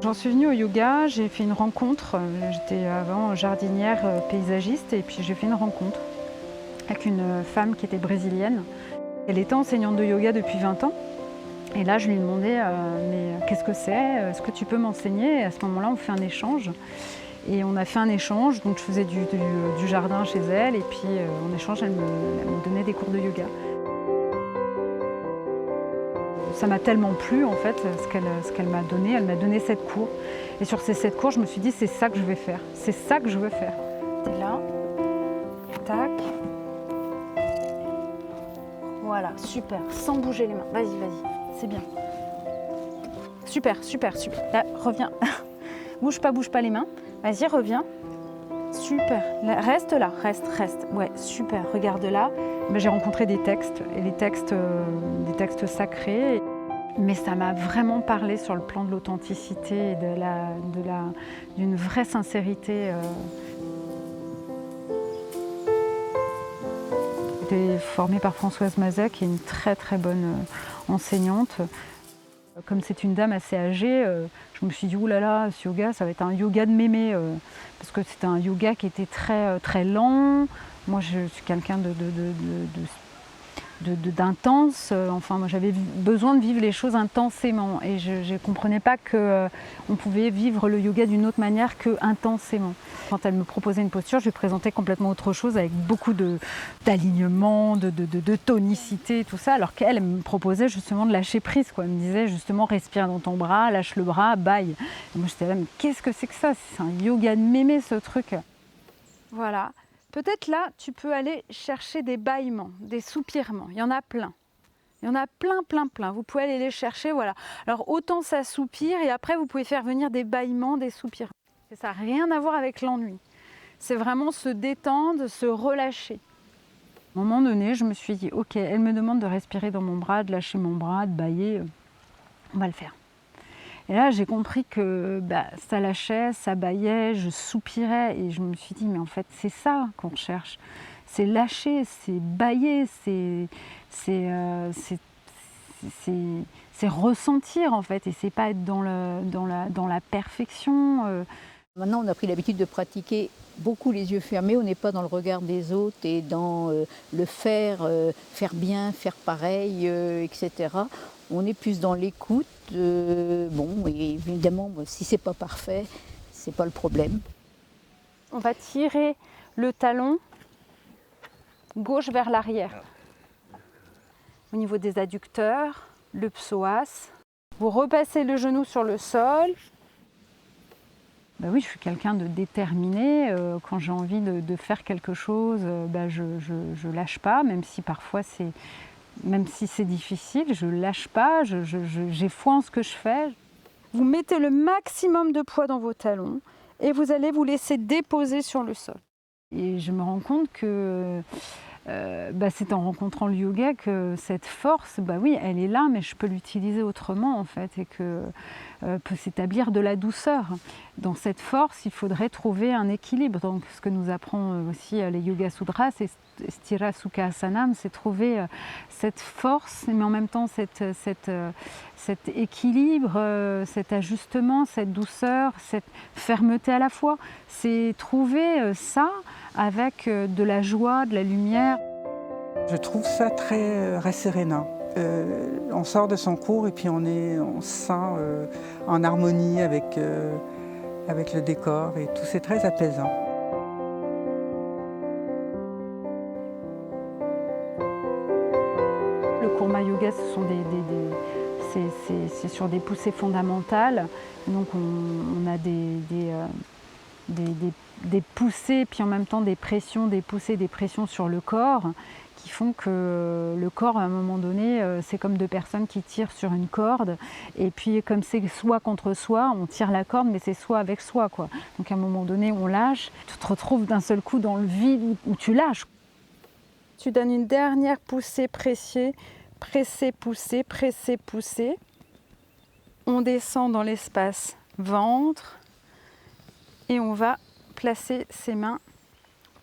J'en suis venue au yoga, j'ai fait une rencontre. J'étais avant jardinière paysagiste et puis j'ai fait une rencontre avec une femme qui était brésilienne. Elle était enseignante de yoga depuis 20 ans. Et là, je lui ai demandé mais qu'est-ce que c'est? Est-ce que tu peux m'enseigner? Et à ce moment-là, on fait un échange. Et on a fait un échange, donc je faisais du jardin chez elle et puis en échange, elle me donnait des cours de yoga. Ça m'a tellement plu en fait ce qu'elle m'a donné. Elle m'a donné 7 cours. Et sur ces 7 cours, je me suis dit c'est ça que je vais faire. C'est ça que je veux faire. T'es là, tac. Voilà, super, sans bouger les mains. Vas-y, vas-y, c'est bien. Super, super, super. Là, reviens. Bouge pas les mains. Vas-y, reviens. Super. Là, reste là, reste. Ouais, super. Regarde là. Ben, j'ai rencontré des textes, et les textes, des textes sacrés. Mais ça m'a vraiment parlé sur le plan de l'authenticité et d'une vraie sincérité. J'ai été formée par Françoise Mazet, qui est une très très bonne enseignante. Comme c'est une dame assez âgée, je me suis dit, oulala, ce yoga, ça va être un yoga de mémé. Parce que c'était un yoga qui était très, très lent. Moi, je suis quelqu'un d'intense. Enfin, moi, j'avais besoin de vivre les choses intensément. Et je ne comprenais pas qu'on pouvait vivre le yoga d'une autre manière que intensément. Quand elle me proposait une posture, je lui présentais complètement autre chose avec beaucoup d'alignement, de tonicité, tout ça. Alors qu'elle me proposait justement de lâcher prise, quoi. Elle me disait justement, respire dans ton bras, lâche le bras, bye. Et moi, j'étais là, mais qu'est-ce que c'est que ça? C'est un yoga de mémé, ce truc. Voilà. Peut-être là, tu peux aller chercher des bâillements, des soupirements. Il y en a plein. Il y en a plein. Vous pouvez aller les chercher, voilà. Alors autant ça soupire et après vous pouvez faire venir des bâillements, des soupirs. Ça n'a rien à voir avec l'ennui. C'est vraiment se détendre, se relâcher. À un moment donné, je me suis dit, ok, elle me demande de respirer dans mon bras, de lâcher mon bras, de bâiller. On va le faire. Et là, j'ai compris que ça lâchait, ça bâillait, je soupirais et je me suis dit, mais en fait, c'est ça qu'on cherche. C'est lâcher, c'est bâiller, c'est ressentir en fait et c'est pas être dans la perfection. Maintenant, on a pris l'habitude de pratiquer beaucoup les yeux fermés. On n'est pas dans le regard des autres et dans le faire, faire bien, faire pareil, etc. On est plus dans l'écoute. Bon, et évidemment, si c'est pas parfait, c'est pas le problème. On va tirer le talon gauche vers l'arrière. Au niveau des adducteurs, le psoas. Vous repassez le genou sur le sol. Oui, je suis quelqu'un de déterminé. Quand j'ai envie de faire quelque chose, je lâche pas, même si parfois même si c'est difficile, je lâche pas, j'ai foi en ce que je fais. Vous mettez le maximum de poids dans vos talons et vous allez vous laisser déposer sur le sol. Et je me rends compte que c'est en rencontrant le yoga que cette force, oui, elle est là, mais je peux l'utiliser autrement en fait, et que peut s'établir de la douceur. Dans cette force, il faudrait trouver un équilibre. Donc, ce que nous apprend aussi les Yoga Sutras, c'est Sthira Sukha Asanam, c'est trouver cette force, mais en même temps cet équilibre, cet ajustement, cette douceur, cette fermeté à la fois. C'est trouver ça avec de la joie, de la lumière. Je trouve ça très rassérénant. On sort de son cours et puis on se sent en harmonie avec le décor et tout, c'est très apaisant. Le Kurma Yoga, ce sont c'est sur des poussées fondamentales. Donc on a des poussées, puis en même temps des pressions, des poussées, des pressions sur le corps qui font que le corps, à un moment donné, c'est comme deux personnes qui tirent sur une corde. Et puis, comme c'est soi contre soi, on tire la corde, mais c'est soi avec soi, quoi. Donc, à un moment donné, on lâche. Tu te retrouves d'un seul coup dans le vide où tu lâches. Tu donnes une dernière poussée pressée, pousser, presser, pousser. On descend dans l'espace ventre et on va placer ses mains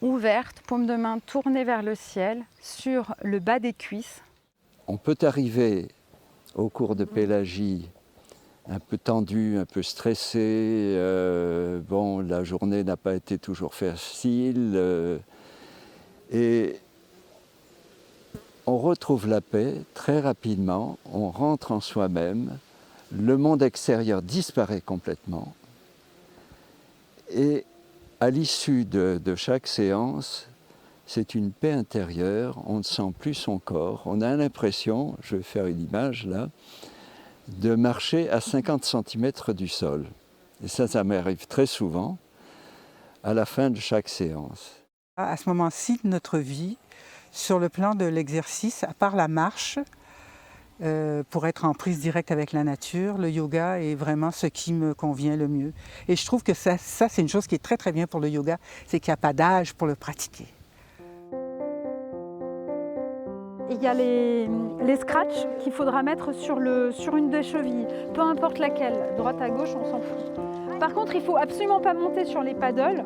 ouvertes, paume de main tournée vers le ciel, sur le bas des cuisses. On peut arriver au cours de Pélagie un peu tendu, un peu stressé. Bon, la journée n'a pas été toujours facile. Et on retrouve la paix très rapidement, on rentre en soi-même, le monde extérieur disparaît complètement. Et à l'issue de chaque séance, c'est une paix intérieure, on ne sent plus son corps, on a l'impression, je vais faire une image là, de marcher à 50 cm du sol. Et ça m'arrive très souvent à la fin de chaque séance. À ce moment-ci de notre vie, sur le plan de l'exercice, à part la marche, pour être en prise directe avec la nature, le yoga est vraiment ce qui me convient le mieux. Et je trouve que ça c'est une chose qui est très très bien pour le yoga, c'est qu'il n'y a pas d'âge pour le pratiquer. Il y a les scratchs qu'il faudra mettre sur une des chevilles, peu importe laquelle, droite à gauche, on s'en fout. Par contre, il ne faut absolument pas monter sur les paddles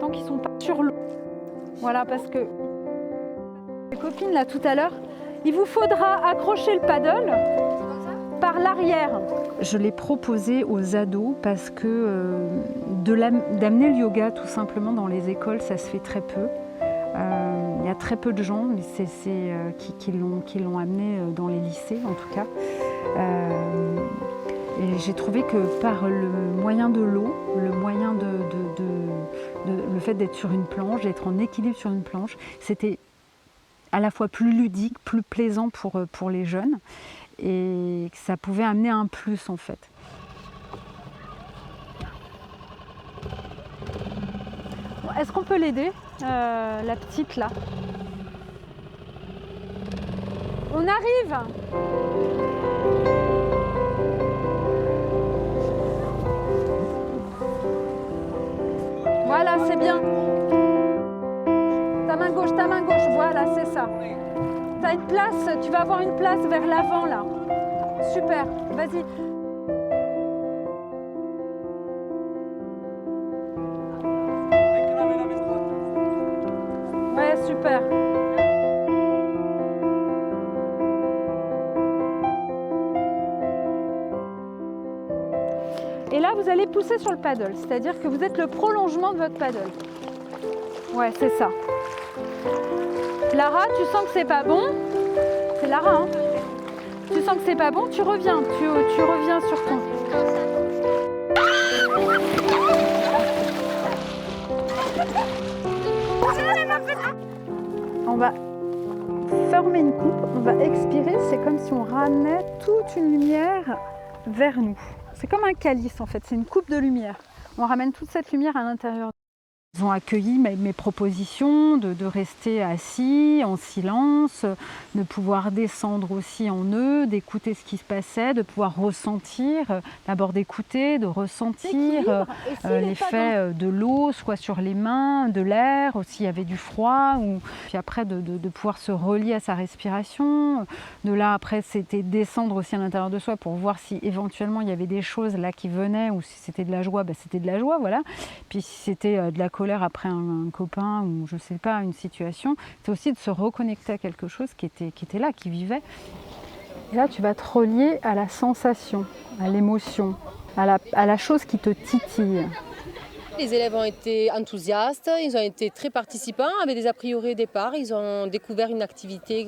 tant qu'ils ne sont pas sur l'eau. Voilà, parce que les copines là tout à l'heure, il vous faudra accrocher le paddle par l'arrière. Je l'ai proposé aux ados parce que d'amener le yoga tout simplement dans les écoles, ça se fait très peu. Il y a très peu de gens qui l'ont amené dans les lycées en tout cas. Et j'ai trouvé que par le moyen de l'eau, le moyen le fait d'être sur une planche, d'être en équilibre sur une planche, c'était à la fois plus ludique, plus plaisant pour les jeunes et que ça pouvait amener un plus en fait. Est-ce qu'on peut l'aider, la petite là? On arrive! Voilà, c'est bien. Ta main gauche, voilà, c'est ça. T'as une place, tu vas avoir une place vers l'avant là. Super, vas-y. Ouais, super. Et là, vous allez pousser sur le paddle, c'est-à-dire que vous êtes le prolongement de votre paddle. Ouais, c'est ça. Lara, tu sens que c'est pas bon? C'est Lara, hein? Tu sens que c'est pas bon, tu reviens. Tu reviens sur ton... On va former une coupe, on va expirer, c'est comme si on ramenait toute une lumière vers nous. C'est comme un calice en fait, c'est une coupe de lumière. On ramène toute cette lumière à l'intérieur. Ils ont accueilli mes propositions de rester assis en silence, de pouvoir descendre aussi en eux, d'écouter ce qui se passait, de pouvoir ressentir, d'abord d'écouter, de ressentir l'effet de l'eau, soit sur les mains, de l'air, s'il y avait du froid, puis après de pouvoir se relier à sa respiration. De là après c'était descendre aussi à l'intérieur de soi pour voir si éventuellement il y avait des choses là qui venaient ou si c'était de la joie, c'était de la joie, voilà. Puis si c'était de la colère après un copain ou je sais pas, une situation, c'est aussi de se reconnecter à quelque chose qui était là, qui vivait. Et là, tu vas te relier à la sensation, à l'émotion, à la chose qui te titille. Les élèves ont été enthousiastes, ils ont été très participants, avaient des a priori au départ, ils ont découvert une activité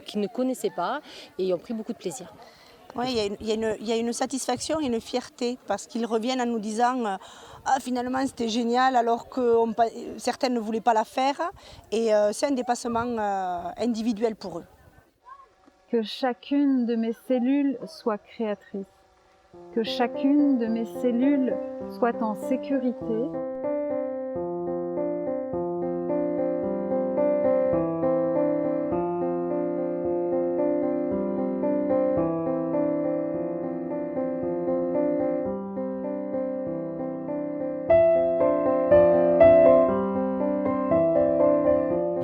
qu'ils ne connaissaient pas et ils ont pris beaucoup de plaisir. Oui, il y a une satisfaction et une fierté parce qu'ils reviennent en nous disant ah, finalement c'était génial alors que certains ne voulaient pas la faire et c'est un dépassement individuel pour eux. Que chacune de mes cellules soit créatrice, que chacune de mes cellules soit en sécurité.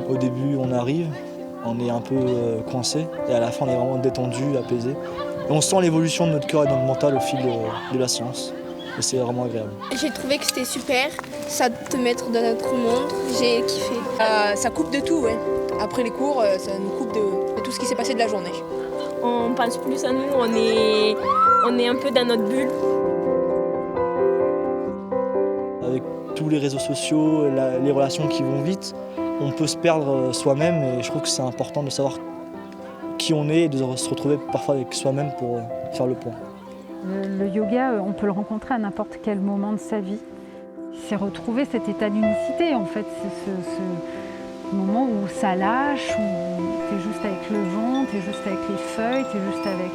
Au début, on arrive, on est un peu coincé et à la fin, on est vraiment détendu, apaisé. Et on sent l'évolution de notre cœur et de notre mental au fil de la séance. Et c'est vraiment agréable. J'ai trouvé que c'était super, ça te mettre dans notre monde, j'ai kiffé. Ça coupe de tout, ouais. Après les cours, ça nous coupe de tout ce qui s'est passé de la journée. on pense plus à nous, on est un peu dans notre bulle. Avec tous les réseaux sociaux, les relations qui vont vite, on peut se perdre soi-même et je trouve que c'est important de savoir qui on est et de se retrouver parfois avec soi-même pour faire le point. Le yoga, on peut le rencontrer à n'importe quel moment de sa vie. C'est retrouver cet état d'unicité en fait, c'est ce moment où ça lâche, où tu es juste avec le vent, tu es juste avec les feuilles, tu es juste avec